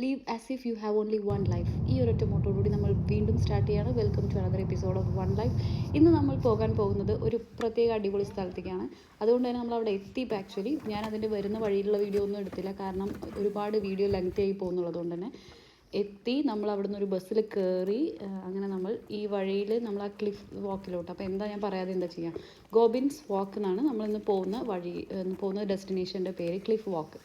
Leave as if you have only one life. ഈ ഒരൊറ്റ മോട്ടോടുകൂടി നമ്മൾ വീണ്ടും സ്റ്റാർട്ട് ചെയ്യാണ്. Welcome to another episode of one life. ഇന്ന് നമ്മൾ പോകാൻ പോകുന്നത് ഒരു പ്രത്യേക അടിപൊളി സ്ഥലത്തേക്കാണ്. അതുകൊണ്ട് തന്നെ നമ്മൾ അവിടെ എത്തിയപ്പോൾ ആക്ച്വലി ഞാൻ അതിൻ്റെ വരുന്ന വഴിയിലുള്ള വീഡിയോ ഒന്നും എടുത്തില്ല, കാരണം ഒരുപാട് വീഡിയോ ലെങ്ത് ആയി പോകുന്നുള്ളത് കൊണ്ട് തന്നെ എത്തി. നമ്മൾ അവിടെ നിന്ന് ഒരു ബസ്സിൽ കയറി, അങ്ങനെ നമ്മൾ ഈ വഴിയിൽ നമ്മൾ ആ ക്ലിഫ് വാക്കിലോട്ട്. അപ്പോൾ എന്താ ഞാൻ പറയാതെ എന്താ ചെയ്യുക, ഗോബിൻസ് വാക്ക് എന്നാണ് നമ്മളിന്ന് പോകുന്ന വഴി, പോകുന്ന ഡെസ്റ്റിനേഷൻ്റെ പേര് ക്ലിഫ് വാക്ക്.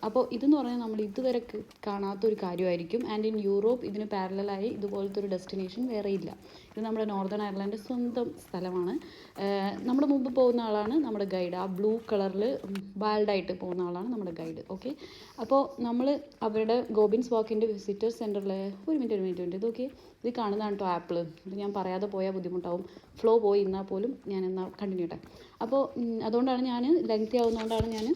അപ്പോൾ ഇതെന്ന് പറഞ്ഞാൽ നമ്മൾ ഇതുവരെ കാണാത്തൊരു കാര്യമായിരിക്കും. ആൻഡ് ഇൻ യൂറോപ്പ് ഇതിന് പാരലായി ഇതുപോലത്തെ ഒരു ഡെസ്റ്റിനേഷൻ വേറെ ഇല്ല. ഇത് നമ്മുടെ നോർത്തേൺ അയർലൻഡ് സ്വന്തം സ്ഥലമാണ്. നമ്മൾ മുമ്പ് പോകുന്ന ആളാണ് നമ്മുടെ ഗൈഡ്. ആ ബ്ലൂ കളറിൽ ബാൽഡായിട്ട് പോകുന്ന ആളാണ് നമ്മുടെ ഗൈഡ്. ഓക്കെ, അപ്പോൾ നമ്മൾ അവരുടെ ഗോബിൻസ് വാക്കിൻ്റെ വിസിറ്റർ സെൻറ്ററിൽ ഒരു മിനിറ്റ് ഇത് ഓക്കെ. ഇത് കാണുന്നതാണ് കേട്ടോ ആപ്പിൾ. ഇത് ഞാൻ പറയാതെ പോയാൽ ബുദ്ധിമുട്ടാവും. ഫ്ലോ പോയി എന്നാൽ പോലും ഞാൻ എന്നാൽ കണ്ടിന്യൂ ചെയ്യട്ടെ. അപ്പോൾ അതുകൊണ്ടാണ് ഞാൻ ലെങ്തി ആവുന്നതുകൊണ്ടാണ് ഞാൻ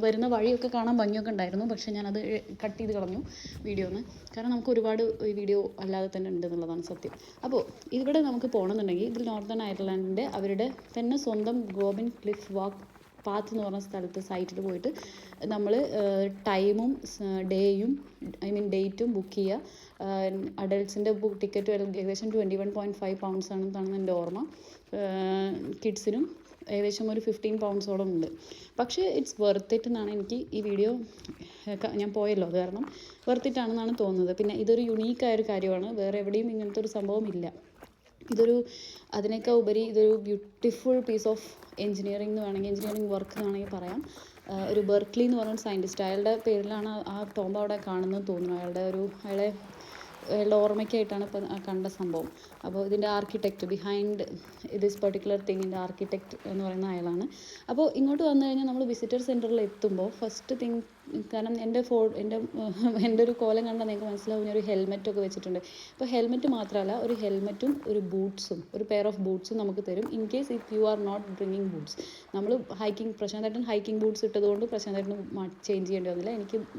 വരുന്ന വഴിയൊക്കെ കാണാൻ ഭംഗിയൊക്കെ ഉണ്ടായിരുന്നു, പക്ഷേ ഞാനത് കട്ട് ചെയ്ത് കളഞ്ഞു വീഡിയോന്ന്. കാരണം നമുക്ക് ഒരുപാട് വീഡിയോ അല്ലാതെ തന്നെ ഉണ്ട് എന്നുള്ളതാണ് സത്യം. അപ്പോൾ ഇവിടെ നമുക്ക് പോകണമെന്നുണ്ടെങ്കിൽ ഇതിൽ നോർത്തേൺ അയർലൻഡിൻ്റെ അവരുടെ തന്നെ സ്വന്തം ഗോബിൻ ക്ലിഫ് വാക്ക് പാത്ത് എന്ന് പറഞ്ഞ സ്ഥലത്ത് സൈറ്റിൽ പോയിട്ട് നമ്മൾ ടൈമും ഡേയും ഡേറ്റും ബുക്ക് ചെയ്യുക. അഡൾട്ട്സിൻ്റെ ടിക്കറ്റ് ഏകദേശം 21.5 പൗണ്ട്സ് ആണെന്നാണ് എൻ്റെ ഓർമ്മ. കിഡ്സിനും ഏകദേശം ഒരു 15 പൗണ്ട്സോളം ഉണ്ട്. പക്ഷേ ഇറ്റ്സ് വെർത്ത് ഇറ്റ് എന്നാണ് എനിക്ക് ഈ വീഡിയോ, ഞാൻ പോയല്ലോ അത് കാരണം വെർത്ത് ഇറ്റ് ആണെന്നാണ് തോന്നുന്നത്. പിന്നെ ഇതൊരു യുണീക്കായൊരു കാര്യമാണ്, വേറെ എവിടെയും ഇങ്ങനത്തെ ഒരു സംഭവം ഇല്ല. ഇതൊരു അതിനേക്കാൾ ഉപരി ഇതൊരു ബ്യൂട്ടിഫുൾ പീസ് ഓഫ് എഞ്ചിനീയറിംഗ് എന്ന് വേണമെങ്കിൽ, എഞ്ചിനീയറിംഗ് വർക്ക് എന്ന് വേണമെങ്കിൽ പറയാം. ഒരു ബെർക്ക്ലി എന്ന് പറഞ്ഞ സയൻറ്റിസ്റ്റ്, അയാളുടെ പേരിലാണ് ആ ടോംബ് അവിടെ കാണുന്നത് തോന്നുന്നു. അയാളുടെ ഓർമ്മയ്ക്കായിട്ടാണ് ഇപ്പം കണ്ട സംഭവം. അപ്പോൾ ഇതിൻ്റെ ആർക്കിടെക്റ്റ് ബിഹൈൻഡ് ദിസ് പെർട്ടിക്കുലർ തിങ്ങിൻ്റെ ആർക്കിടെക്റ്റ് എന്ന് പറയുന്ന അയാളാണ്. അപ്പോൾ ഇങ്ങോട്ട് വന്നു കഴിഞ്ഞാൽ നമ്മൾ വിസിറ്റർ സെൻറ്ററിൽ എത്തുമ്പോൾ ഫസ്റ്റ് തിങ്, കാരണം എൻ്റെ ഒരു കോലം കണ്ടാൽ നിങ്ങൾക്ക് മനസ്സിലാവും, ഞാൻ ഒരു ഹെൽമെറ്റൊക്കെ വെച്ചിട്ടുണ്ട്. അപ്പോൾ ഹെൽമെറ്റ് മാത്രമല്ല, ഒരു ഹെൽമെറ്റും ഒരു ബൂട്ട്സും, ഒരു പെയർ ഓഫ് ബൂട്ട്സും നമുക്ക് തരും in case if you are not bringing boots. നമ്മൾ പ്രശാന്തേട്ടൻ ഹൈക്കിംഗ് ബൂട്ട്സ് ഇട്ടതുകൊണ്ട് പ്രശാന്തേട്ടന് ചേഞ്ച് ചെയ്യേണ്ടി വന്നില്ല.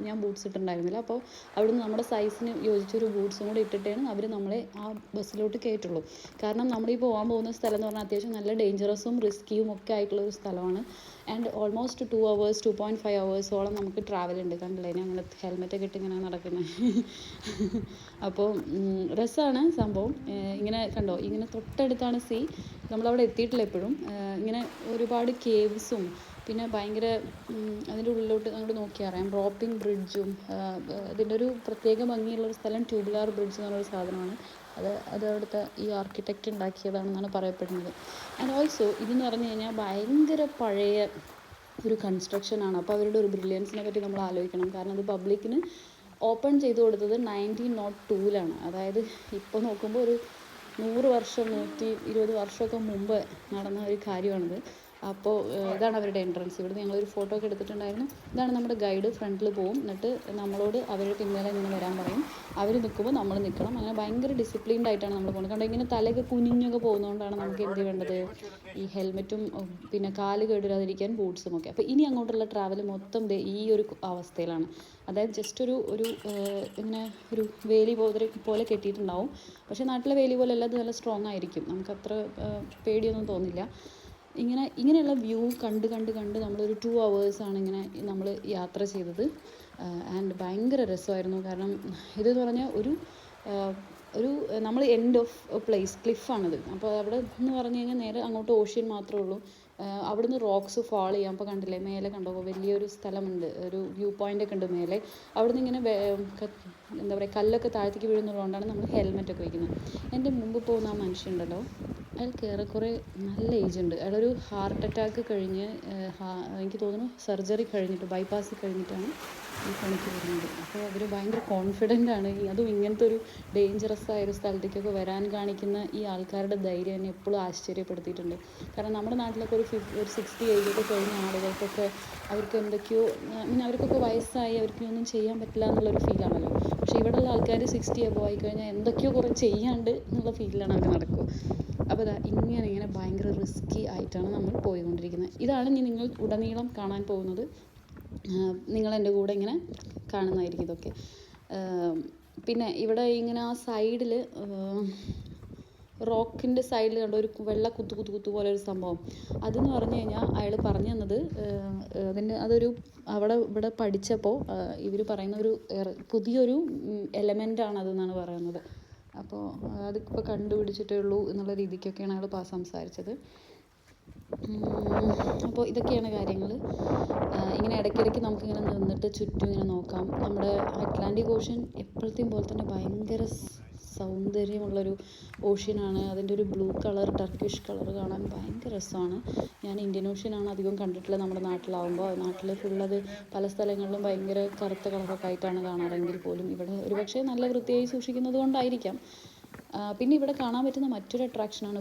ഞാൻ ബൂട്ട്സ് ഇട്ടിട്ടുണ്ടായിരുന്നില്ല. അപ്പോൾ അവിടുന്ന് നമ്മുടെ സൈസിന് യോജിച്ചൊരു ബൂട്ട്സും കൂടി ഇട്ടിട്ടാണ് അവർ നമ്മളെ ആ ബസ്സിലോട്ട് കയറ്റുള്ളൂ. കാരണം നമ്മൾ ഈ പോകാൻ പോകുന്ന സ്ഥലം എന്ന് പറഞ്ഞാൽ അത്യാവശ്യം നല്ല ഡേഞ്ചറസും റിസ്ക്കിയും ഒക്കെ ആയിട്ടുള്ളൊരു സ്ഥലമാണ്. ആൻഡ് ഓൾമോസ്റ്റ് 2 hours 2.5 hours നമുക്ക് ട്രാവൽ ഉണ്ട്. കണ്ടില്ലേ ഞാൻ അങ്ങനെ ഹെൽമെറ്റൊക്കെ ഇട്ട് ഇങ്ങനെ നടക്കുന്നത്. അപ്പോൾ രസമാണ് സംഭവം. ഇങ്ങനെ കണ്ടോ, ഇങ്ങനെ തൊട്ടടുത്താണ് സീ. നമ്മളവിടെ എത്തിയിട്ടില്ല എപ്പോഴും. ഇങ്ങനെ ഒരുപാട് കേവ്സും പിന്നെ ഭയങ്കര അതിൻ്റെ ഉള്ളിലോട്ട് അങ്ങോട്ട് നോക്കിയാൽ അറിയാം റോപ്പിംഗ് ബ്രിഡ്ജും. അതിൻ്റെ ഒരു പ്രത്യേക ഭംഗിയുള്ളൊരു സ്ഥലം ട്യൂബുലാർ ബ്രിഡ്ജ് എന്ന് പറഞ്ഞൊരു സാധനമാണ്. അത് അവിടുത്തെ ഈ ആർക്കിടെക്റ്റ് ഉണ്ടാക്കിയതാണെന്നാണ് പറയപ്പെടുന്നത്. ആൻഡ് ഓൾസോ ഇതെന്ന് പറഞ്ഞു കഴിഞ്ഞാൽ ഭയങ്കര പഴയ ഒരു കൺസ്ട്രക്ഷനാണ്. അപ്പോൾ അവരുടെ ഒരു ബ്രില്യൻസിനെ പറ്റി നമ്മൾ ആലോചിക്കണം. കാരണം അത് പബ്ലിക്കിന് ഓപ്പൺ ചെയ്ത് കൊടുത്തത് 1902 അതായത് ഇപ്പോൾ നോക്കുമ്പോൾ ഒരു 100 വർഷം 120 വർഷമൊക്കെ മുമ്പ് നടന്ന ഒരു കാര്യമാണിത്. അപ്പോൾ ഇതാണ് അവരുടെ എൻട്രൻസ്. ഇവിടുന്ന് ഞങ്ങളൊരു ഫോട്ടോ ഒക്കെ എടുത്തിട്ടുണ്ടായിരുന്നു. ഇതാണ് നമ്മുടെ ഗൈഡ്. ഫ്രണ്ടിൽ പോവും, എന്നിട്ട് നമ്മളോട് അവരുടെ പിന്നാലെ ഇങ്ങനെ വരാൻ പറയും. അവർ നിൽക്കുമ്പോൾ നമ്മൾ നിൽക്കണം. അങ്ങനെ ഭയങ്കര ഡിസിപ്ലിൻഡ് ആയിട്ടാണ് നമ്മൾ പോകുന്നത്. കണ്ടോ, ഇങ്ങനെ തലയൊക്കെ കുനിഞ്ഞൊക്കെ പോകുന്നതുകൊണ്ടാണ് നമുക്ക് എന്ത് വേണ്ടത്, ഈ ഹെൽമെറ്റും പിന്നെ കാല് കേടില്ലാതിരിക്കാൻ ബൂട്ട്സും ഒക്കെ. അപ്പോൾ ഇനി അങ്ങോട്ടുള്ള ട്രാവൽ മൊത്തം ഈ ഒരു അവസ്ഥയിലാണ്. അതായത് ജസ്റ്റ് ഒരു ഇങ്ങനെ ഒരു വേലി പോലെ കെട്ടിയിട്ടുണ്ടാവും. പക്ഷേ നാട്ടിലെ വേലി പോലെ അല്ല, അത് നല്ല സ്ട്രോങ് ആയിരിക്കും. നമുക്കത്ര പേടിയൊന്നും തോന്നില്ല. ഇങ്ങനെയുള്ള വ്യൂ കണ്ട് നമ്മളൊരു 2 hours ഇങ്ങനെ നമ്മൾ യാത്ര ചെയ്തത്. ആൻഡ് ഭയങ്കര രസമായിരുന്നു. കാരണം ഇതെന്ന് പറഞ്ഞാൽ ഒരു നമ്മൾ എൻഡ് ഓഫ് പ്ലേസ് ക്ലിഫാണിത്. അപ്പോൾ അവിടെ എന്ന് പറഞ്ഞു കഴിഞ്ഞാൽ നേരെ അങ്ങോട്ട് ഓഷ്യൻ മാത്രമേ ഉള്ളൂ. അവിടുന്ന് റോക്സ് ഫാൾ ചെയ്യാം. അപ്പോൾ കണ്ടില്ലേ മേലെ കണ്ടോ, വലിയൊരു സ്ഥലമുണ്ട്, ഒരു വ്യൂ പോയിൻ്റൊക്കെ ഉണ്ട് മേലെ. അവിടുന്ന് ഇങ്ങനെ എന്താ പറയുക, കല്ലൊക്കെ താഴത്തേക്ക് വീഴുന്നുള്ളതുകൊണ്ടാണ് നമ്മൾ ഹെൽമെറ്റൊക്കെ വയ്ക്കുന്നത്. എൻ്റെ മുമ്പ് പോകുന്ന ആ മനുഷ്യനുണ്ടല്ലോ, അയാൾക്ക് ഏറെക്കുറെ നല്ല ഏജ് ഉണ്ട്. അയാളൊരു ഹാർട്ട് അറ്റാക്ക് കഴിഞ്ഞ് എനിക്ക് തോന്നുന്നു സർജറി കഴിഞ്ഞിട്ട് ബൈപ്പാസ് കഴിഞ്ഞിട്ടാണ് ഈ പണിക്ക് വരുന്നത്. അപ്പോൾ അവർ ഭയങ്കര കോൺഫിഡൻ്റ് ആണ്. അതും ഇങ്ങനത്തെ ഒരു ഡേഞ്ചറസ് ആയ ഒരു സ്ഥലത്തേക്കൊക്കെ വരാൻ കാണിക്കുന്ന ഈ ആൾക്കാരുടെ ധൈര്യം എന്നെ എപ്പോഴും ആശ്ചര്യപ്പെടുത്തിയിട്ടുണ്ട്. കാരണം നമ്മുടെ നാട്ടിലൊക്കെ ഒരു 60 ഏജൊക്കെ കഴിഞ്ഞ ആളുകൾക്കൊക്കെ അവർക്ക് എന്തൊക്കെയോ അവർക്കൊക്കെ വയസ്സായി അവർക്ക് ഒന്നും ചെയ്യാൻ പറ്റില്ല എന്നുള്ളൊരു ഫീലാണല്ലോ. പക്ഷേ ഇവിടെയുള്ള ആൾക്കാർ 60 above ആയി കഴിഞ്ഞാൽ എന്തൊക്കെയോ കുറേ ചെയ്യാണ്ട് എന്നുള്ള ഫീലിലാണ് അവർ നടക്കുക. അപ്പോൾ ഇങ്ങനെ ഭയങ്കര റിസ്ക്കി ആയിട്ടാണ് നമ്മൾ പോയിക്കൊണ്ടിരിക്കുന്നത്. ഇതാണ് ഇനി നിങ്ങൾ ഉടനീളം കാണാൻ പോകുന്നത്. നിങ്ങളെൻ്റെ കൂടെ ഇങ്ങനെ കാണുന്നതായിരിക്കും ഇതൊക്കെ. പിന്നെ ഇവിടെ ഇങ്ങനെ ആ സൈഡിൽ റോക്കിൻ്റെ സൈഡിൽ കണ്ട ഒരു വെള്ള കുത്തു കുത്തു കുത്തു പോലെ ഒരു സംഭവം. അതെന്ന് പറഞ്ഞു കഴിഞ്ഞാൽ അയാൾ പറഞ്ഞു തന്നത് അതൊരു ഇവിടെ പഠിച്ചപ്പോൾ ഇവർ പറയുന്ന ഒരു പുതിയൊരു എലമെൻ്റാണ് അതെന്നാണ് പറയുന്നത്. അപ്പോൾ അതിപ്പോൾ കണ്ടുപിടിച്ചിട്ടേ ഉള്ളൂ എന്നുള്ള രീതിക്കൊക്കെയാണ് അയാൾ സംസാരിച്ചത്. അപ്പോൾ ഇതൊക്കെയാണ് കാര്യങ്ങൾ. ഇങ്ങനെ ഇടയ്ക്കിടയ്ക്ക് നമുക്കിങ്ങനെ നിന്നിട്ട് ചുറ്റും ഇങ്ങനെ നോക്കാം. നമ്മുടെ അറ്റ്ലാന്റിക് ഓഷ്യൻ എപ്പോഴത്തെയും പോലെ തന്നെ ഭയങ്കര സൗന്ദര്യമുള്ളൊരു ഓഷ്യനാണ്. അതിൻ്റെ ഒരു ബ്ലൂ കളർ, ടർക്കിഷ് കളർ കാണാൻ ഭയങ്കര രസമാണ്. ഞാൻ ഇന്ത്യൻ ഓഷ്യനാണ് അധികം കണ്ടിട്ടുള്ളത്. നമ്മുടെ നാട്ടിലാവുമ്പോൾ നാട്ടിൽ ഫുള്ളത് പല സ്ഥലങ്ങളിലും ഭയങ്കര കറുത്ത കളറൊക്കെ ആയിട്ടാണ് കാണാറെങ്കിൽ പോലും ഇവിടെ ഒരുപക്ഷെ നല്ല വൃത്തിയായി സൂക്ഷിക്കുന്നത് കൊണ്ടായിരിക്കാം. പിന്നെ ഇവിടെ കാണാൻ പറ്റുന്ന മറ്റൊരു അട്രാക്ഷനാണ്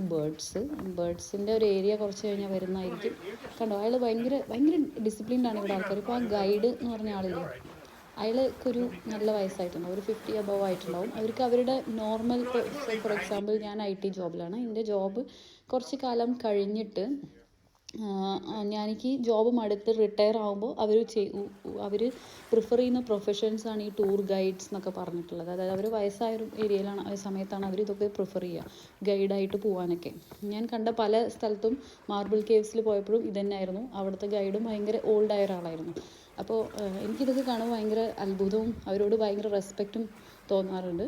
ബേർഡ്സിൻ്റെ ഒരു ഏരിയ കുറച്ച് കഴിഞ്ഞാൽ വരുന്നതായിരിക്കും. കണ്ടോ, അയാൾ ഭയങ്കര ഡിസിപ്ലിൻഡാണ് ഇവിടെ ആൾക്കാർ. ഇപ്പോൾ ആ ഗൈഡ് എന്ന് പറഞ്ഞ ആളില്ലേ, അയാൾക്കൊരു നല്ല വയസ്സായിട്ടുണ്ടാവും, ഒരു 50 അബവ് ആയിട്ടുണ്ടാവും. അവർക്ക് അവരുടെ നോർമൽ, ഫോർ എക്സാമ്പിൾ ഞാൻ IT ജോബിലാണ്. എൻ്റെ ജോബ് കുറച്ച് കാലം കഴിഞ്ഞിട്ട് എനിക്ക് ജോബ് മടുത്ത് റിട്ടയർ ആകുമ്പോൾ അവർ പ്രിഫർ ചെയ്യുന്ന പ്രൊഫഷൻസാണ് ഈ ടൂർ ഗൈഡ്സ് എന്നൊക്കെ പറഞ്ഞിട്ടുള്ളത്. അതായത് അവർ വയസ്സായ ഒരു ഏരിയയിലാണ്, ആ സമയത്താണ് അവർ ഇതൊക്കെ പ്രിഫർ ചെയ്യുക, ഗൈഡായിട്ട് പോകാനൊക്കെ. ഞാൻ കണ്ട പല സ്ഥലത്തും മാർബിൾ കേവ്സിൽ പോയപ്പോഴും ഇതുതന്നെയായിരുന്നു. അവിടുത്തെ ഗൈഡും ഭയങ്കര ഓൾഡായ ഒരാളായിരുന്നു. അപ്പോൾ എനിക്കിതൊക്കെ കാണുമ്പോൾ ഭയങ്കര അത്ഭുതവും അവരോട് ഭയങ്കര റെസ്പെക്റ്റും തോന്നാറുണ്ട്.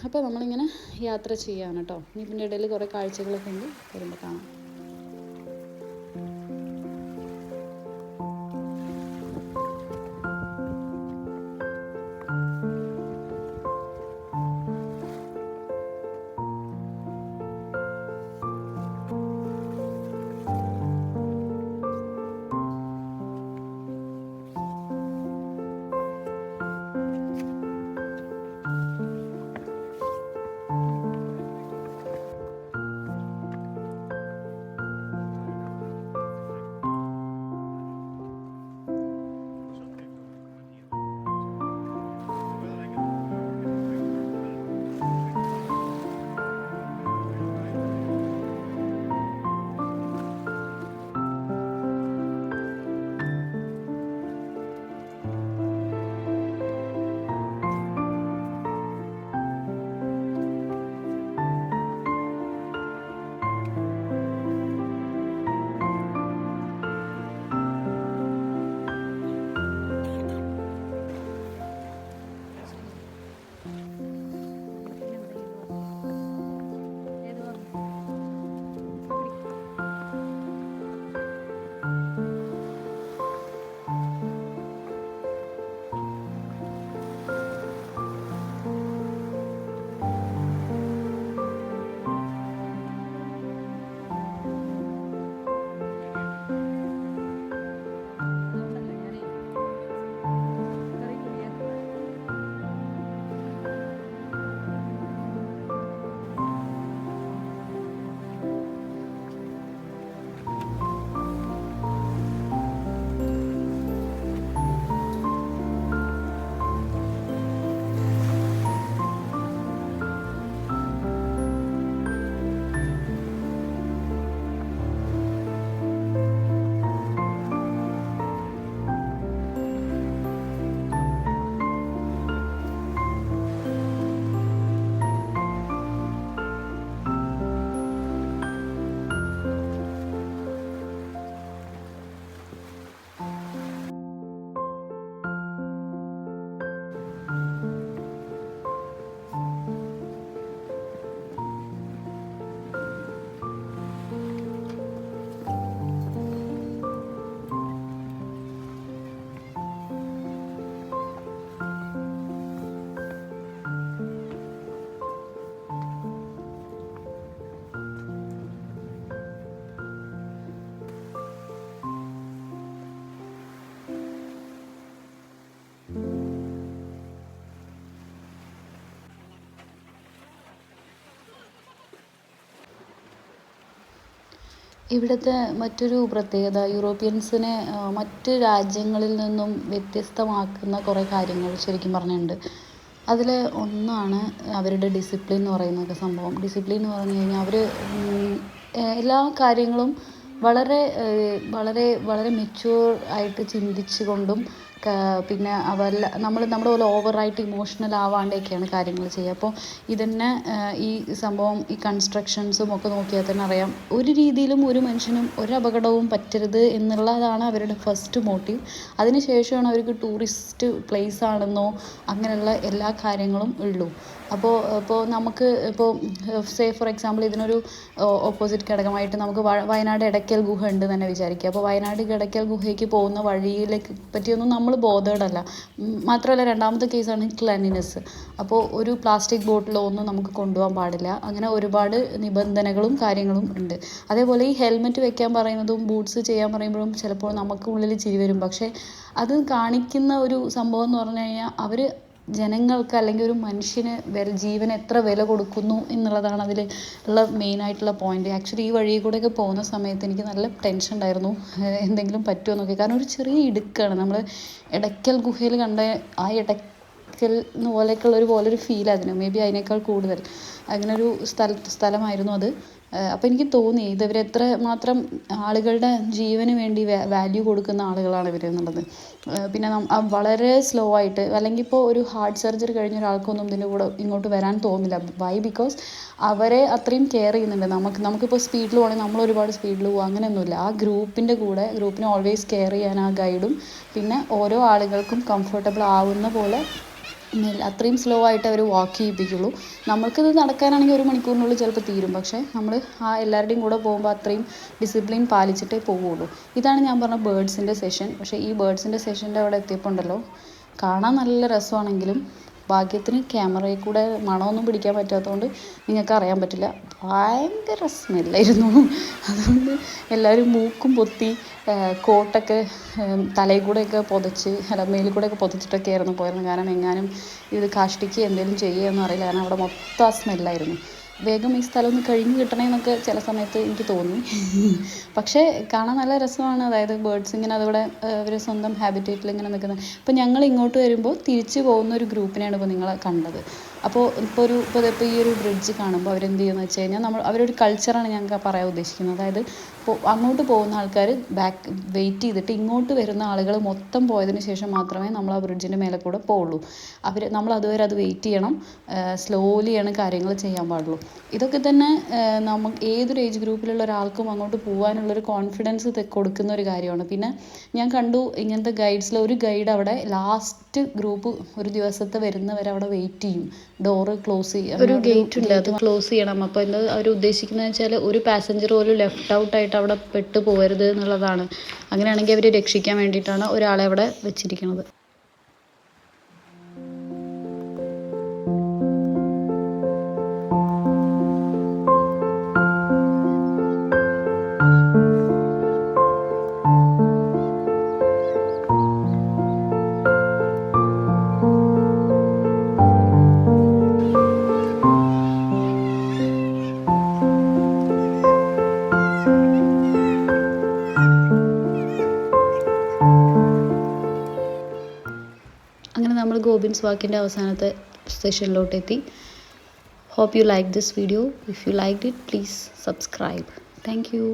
അപ്പോൾ നമ്മളിങ്ങനെ യാത്ര ചെയ്യാണ് കേട്ടോ. ഇനി ഇതിൻ്റെ ഇടയിൽ കുറേ കാഴ്ചകളൊക്കെ ഉണ്ട്, വരുമ്പോൾ കാണാം. ഇവിടുത്തെ മറ്റൊരു പ്രത്യേകത യൂറോപ്യൻസിനെ മറ്റ് രാജ്യങ്ങളിൽ നിന്നും വ്യത്യസ്തമാക്കുന്ന കുറേ കാര്യങ്ങൾ ശരിക്കും പറഞ്ഞിട്ടുണ്ട്. അതിൽ ഒന്നാണ് അവരുടെ ഡിസിപ്ലിൻ എന്ന് പറയുന്ന സംഭവം. ഡിസിപ്ലിൻ എന്ന് പറഞ്ഞു കഴിഞ്ഞാൽ അവർ എല്ലാ കാര്യങ്ങളും വളരെ വളരെ വളരെ മെച്യൂർ ആയിട്ട് ചിന്തിച്ചു കൊണ്ടും പിന്നെ നമ്മുടെ പോലെ ഓവറായിട്ട് ഇമോഷണൽ ആവാണ്ടൊക്കെയാണ് കാര്യങ്ങൾ ചെയ്യുക. അപ്പോൾ ഇതന്നെ ഈ സംഭവം ഈ കൺസ്ട്രക്ഷൻസും ഒക്കെ നോക്കിയാൽ തന്നെ അറിയാം, ഒരു രീതിയിലും ഒരു മനുഷ്യനും ഒരു അപകടവും പറ്റരുത് എന്നുള്ളതാണ് അവരുടെ ഫസ്റ്റ് മോട്ടീവ്. അതിനുശേഷമാണ് അവർക്ക് ടൂറിസ്റ്റ് പ്ലേസ് ആണെന്നോ അങ്ങനെയുള്ള എല്ലാ കാര്യങ്ങളും ഉള്ളൂ. അപ്പോൾ നമുക്ക് ഇപ്പോൾ ഫോർ എക്സാമ്പിൾ ഇതിനൊരു ഓപ്പോസിറ്റ് ഘടകമായിട്ട് നമുക്ക് വയനാട് എടയ്ക്കൽ ഗുഹ ഉണ്ട് തന്നെ വിചാരിക്കുക. അപ്പോൾ വയനാട് എടയ്ക്കൽ ഗുഹയ്ക്ക് പോകുന്ന വഴിയിലേക്ക് പറ്റിയൊന്നും നമ്മൾ ബോധേഡല്ല. മാത്രമല്ല രണ്ടാമത്തെ കേസാണ് ക്ലെൻലിനെസ്. അപ്പോൾ ഒരു പ്ലാസ്റ്റിക് ബോട്ടിലോ ഒന്നും നമുക്ക് കൊണ്ടുപോകാൻ പാടില്ല. അങ്ങനെ ഒരുപാട് നിബന്ധനകളും കാര്യങ്ങളും ഉണ്ട്. അതേപോലെ ഈ ഹെൽമെറ്റ് വെക്കാൻ പറയുന്നതും ബൂട്ട്സ് ചെയ്യാൻ പറയുമ്പോഴും ചിലപ്പോൾ നമുക്ക് ഉള്ളിൽ ചിരി വരും. പക്ഷേ അത് കാണിക്കുന്ന ഒരു സംഭവം എന്ന് പറഞ്ഞു കഴിഞ്ഞാൽ അവർ ജനങ്ങൾക്ക് അല്ലെങ്കിൽ ഒരു മനുഷ്യന് ജീവന് എത്ര വില കൊടുക്കുന്നു എന്നുള്ളതാണ് അതിൽ ഉള്ള മെയിനായിട്ടുള്ള പോയിന്റ്. ആക്ച്വലി ഈ വഴി കൂടെയൊക്കെ പോകുന്ന സമയത്ത് എനിക്ക് നല്ല ടെൻഷൻ ഉണ്ടായിരുന്നു, എന്തെങ്കിലും പറ്റുമോ എന്നൊക്കെ. കാരണം ഒരു ചെറിയ ഇടുക്കാണ്. നമ്മൾ എടയ്ക്കൽ ഗുഹയിൽ കണ്ട ആ എടയ്ക്കൽ പോലൊരു ഫീൽ അതിന്, മേ ബി അതിനേക്കാൾ കൂടുതൽ അങ്ങനെ ഒരു സ്ഥലമായിരുന്നു അത്. അപ്പോൾ എനിക്ക് തോന്നി ഇവരെത്ര മാത്രം ആളുകളുടെ ജീവന് വേണ്ടി വാല്യൂ കൊടുക്കുന്ന ആളുകളാണ് ഇവർ എന്നുള്ളത്. പിന്നെ വളരെ സ്ലോ ആയിട്ട്, അല്ലെങ്കിൽ ഇപ്പോൾ ഒരു ഹാർട്ട് സർജറി കഴിഞ്ഞ ഒരാൾക്കൊന്നും ഇതിൻ്റെ കൂടെ ഇങ്ങോട്ട് വരാൻ തോന്നില്ല. വൈ? ബിക്കോസ് അവരെ അത്രയും കെയർ ചെയ്യുന്നുണ്ട്. നമുക്കിപ്പോൾ സ്പീഡിൽ പോകണമെങ്കിൽ നമ്മൾ ഒരുപാട് സ്പീഡിൽ പോകും, അങ്ങനെയൊന്നുമില്ല. ആ ഗ്രൂപ്പിനെ ഓൾവേസ് കെയർ ചെയ്യാൻ ആ ഗൈഡും പിന്നെ ഓരോ ആളുകൾക്കും കംഫർട്ടബിൾ ആവുന്ന പോലെ അത്രയും സ്ലോ ആയിട്ട് അവർ വാക്ക് ചെയ്യിപ്പിക്കുള്ളൂ. നമ്മൾക്കിത് നടക്കാനാണെങ്കിൽ 1 മണിക്കൂറിനുള്ളിൽ ചിലപ്പോൾ തീരും. പക്ഷേ നമ്മൾ ആ എല്ലാവരുടെയും കൂടെ പോകുമ്പോൾ അത്രയും ഡിസിപ്ലിൻ പാലിച്ചിട്ടേ പോവുള്ളൂ. ഇതാണ് ഞാൻ പറഞ്ഞ ബേർഡ്സിൻ്റെ സെഷൻ. പക്ഷേ ഈ ബേർഡ്സിൻ്റെ സെഷൻ്റെ അവിടെ എത്തിയപ്പോൾ ഉണ്ടല്ലോ, കാണാൻ നല്ല രസമാണെങ്കിലും ഭാഗ്യത്തിന് ക്യാമറയിൽ കൂടെ മണമൊന്നും പിടിക്കാൻ പറ്റാത്തതുകൊണ്ട് നിങ്ങൾക്ക് അറിയാൻ പറ്റില്ല. ഭയങ്കര സ്മെല്ലായിരുന്നു. അതുകൊണ്ട് എല്ലാവരും മൂക്കും പൊത്തി കോട്ടൊക്കെ തലയിൽ കൂടെയൊക്കെ മേലിൽ കൂടെയൊക്കെ പൊതിച്ചിട്ടൊക്കെ ആയിരുന്നു പോയിരുന്നത്. കാരണം എങ്ങാനും ഇത് കാഷ്ടിക്ക് എന്തെങ്കിലും ചെയ്യുകയെന്നും അറിയില്ല. കാരണം അവിടെ മൊത്തം ആ സ്മെല്ലായിരുന്നു. വേഗം ഈ സ്ഥലം ഒന്ന് കഴിഞ്ഞ് കിട്ടണമെന്നൊക്കെ ചില സമയത്ത് എനിക്ക് തോന്നി. പക്ഷേ കാണാൻ നല്ല രസമാണ്. അതായത് ബേർഡ്സ് ഇങ്ങനെ അതവിടെ അവർ സ്വന്തം ഹാബിറ്റേറ്റിൽ ഇങ്ങനെ നിൽക്കുന്നത്. ഇപ്പോൾ ഞങ്ങൾ ഇങ്ങോട്ട് വരുമ്പോൾ തിരിച്ചു പോകുന്ന ഒരു ഗ്രൂപ്പിനെയാണ് ഇപ്പോൾ നിങ്ങൾ കണ്ടത്. അപ്പോൾ ഇപ്പോൾ ഈ ഒരു ബ്രിഡ്ജ് കാണുമ്പോൾ അവരെന്ത് ചെയ്യുമെന്ന് വെച്ച് കഴിഞ്ഞാൽ അവരൊരു കൾച്ചറാണ് ഞങ്ങൾക്ക് പറയാൻ ഉദ്ദേശിക്കുന്നത്. അതായത് ഇപ്പോൾ അങ്ങോട്ട് പോകുന്ന ആൾക്കാർ വെയിറ്റ് ചെയ്തിട്ട് ഇങ്ങോട്ട് വരുന്ന ആളുകൾ മൊത്തം പോയതിന് ശേഷം മാത്രമേ നമ്മൾ ആ ബ്രിഡ്ജിൻ്റെ മേലെ കൂടെ പോവുള്ളൂ. നമ്മൾ അതുവരെ അത് വെയിറ്റ് ചെയ്യണം. സ്ലോലിയാണ് കാര്യങ്ങൾ ചെയ്യാൻ പാടുള്ളൂ. ഇതൊക്കെ തന്നെ നമുക്ക് ഏതൊരു ഏജ് ഗ്രൂപ്പിലുള്ള ഒരാൾക്കും അങ്ങോട്ട് പോകാനുള്ളൊരു കോൺഫിഡൻസ് കൊടുക്കുന്ന ഒരു കാര്യമാണ്. പിന്നെ ഞാൻ കണ്ടു ഇങ്ങനത്തെ ഗൈഡ്സിൽ ഒരു ഗൈഡ് അവിടെ ലാസ്റ്റ് ഗ്രൂപ്പ് ഒരു ദിവസത്തെ വരുന്നവരെ അവിടെ വെയിറ്റ് ചെയ്യും. ഡോറ് ക്ലോസ് ചെയ്യും, ഒരു ഗേറ്റ് ഉണ്ട്, അത് ക്ലോസ് ചെയ്യണം. അപ്പോൾ എന്താ അവർ ഉദ്ദേശിക്കുന്നത് വെച്ചാൽ ഒരു പാസഞ്ചർ പോലും ലെഫ്റ്റ് ഔട്ടായിട്ട് അവിടെ പെട്ട് പോകരുത് എന്നുള്ളതാണ്. അങ്ങനെയാണെങ്കിൽ അവർ രക്ഷിക്കാൻ വേണ്ടിയിട്ടാണ് ഒരാളെ അവിടെ വെച്ചിരിക്കുന്നത്. അങ്ങനെ നമ്മൾ ഗോബിൻസ് വാക്കിൻ്റെ അവസാനത്തെ സെഷനിലോട്ട് എത്തി. Hope you like this video. If you liked it, please subscribe. Thank you.